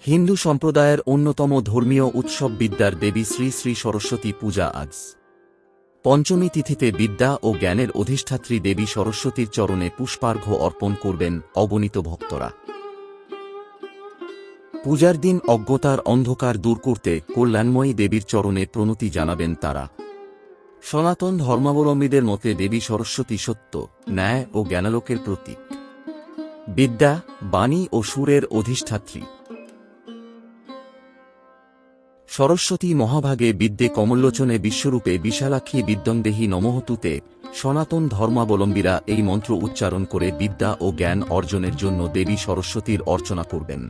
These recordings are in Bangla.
হিন্দু সম্প্রদায়ের অন্যতম ধর্মীয় উৎসব বিদ্যার দেবী শ্রী শ্রী সরস্বতী পূজা আজ পঞ্চমী তিথিতে বিদ্যা ও জ্ঞানের অধিষ্ঠাত্রী দেবী সরস্বতীর চরণে পুষ্পার্ঘ্য অর্পণ করবেন অগণিত ভক্তরা। পূজার দিন অজ্ঞতার অন্ধকার দূর করতে কল্যাণময়ী দেবীর চরণে প্রণতি জানাবেন তারা। সনাতন ধর্মাবলম্বীদের মতে দেবী সরস্বতী সত্য, ন্যায় ও জ্ঞানালোকের প্রতীক, বিদ্যা, বাণী ও সুরের অধিষ্ঠাত্রী। সরস্বতী মহাভাগে বিদ্যে কমলোচনে বিশ্বরূপে বিশালাক্ষী বিদ্যন্দেহি নমঃতুতে সনাতন ধর্মাবলম্বীরা এই মন্ত্র উচ্চারণ করে বিদ্যা ও জ্ঞান অর্জনের জন্য দেবী সরস্বতীর অর্চনা করবেন।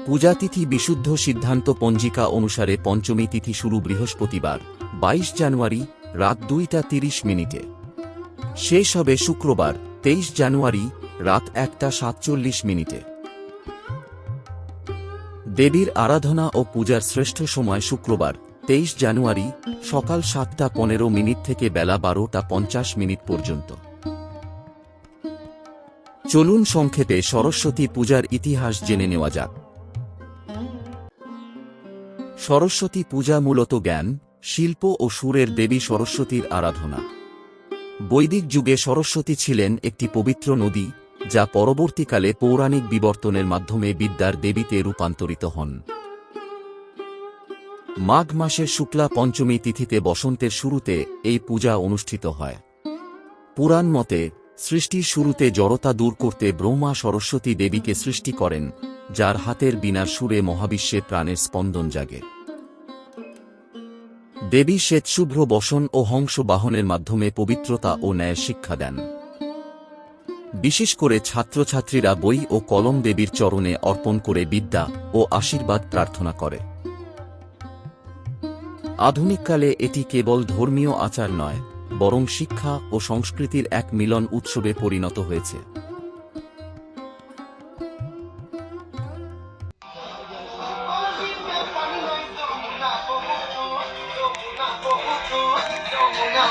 পূজাতিথি বিশুদ্ধ সিদ্ধান্ত পঞ্জিকা অনুসারে পঞ্চমী তিথি শুরু বৃহস্পতিবার 22 জানুয়ারি রাত 2:30 শেষ হবে শুক্রবার 23 জানুয়ারি রাত 1:47। দেবীর আরাধনা ও পূজার শ্রেষ্ঠ সময় শুক্রবার 23 জানুয়ারি সকাল 7:15 থেকে বেলা 12:50 পর্যন্ত। চলুন সংক্ষেপে সরস্বতী পূজার ইতিহাস জেনে নেওয়া যাক। সরস্বতী পূজা মূলত জ্ঞান, শিল্প ও সুরের দেবী সরস্বতীর আরাধনা। বৈদিক যুগে সরস্বতী ছিলেন একটি পবিত্র নদী, যা পরবর্তীকালে পৌরাণিক বিবর্তনের মাধ্যমে বিদ্যার দেবীতে রূপান্তরিত হন। মাঘ মাসের শুক্লা পঞ্চমী তিথিতে বসন্তের শুরুতে এই পূজা অনুষ্ঠিত হয়। পুরাণ মতে সৃষ্টির শুরুতে জড়তা দূর করতে ব্রহ্মা সরস্বতী দেবীকে সৃষ্টি করেন, যার হাতের বীণার সুরে মহাবিশ্বে প্রাণের স্পন্দন জাগে। দেবী শ্বেতশুভ্র বসন ও হংস বাহনের মাধ্যমে পবিত্রতা ও ন্যায় শিক্ষা দেন। বিশেষ করে ছাত্রছাত্রীরা বই ও কলম দেবীর চরণে অর্পণ করে বিদ্যা ও আশীর্বাদ প্রার্থনা করে। আধুনিককালে এটি কেবল ধর্মীয় আচার নয়, বরং শিক্ষা ও সংস্কৃতির এক মিলন উৎসবে পরিণত হয়েছে। না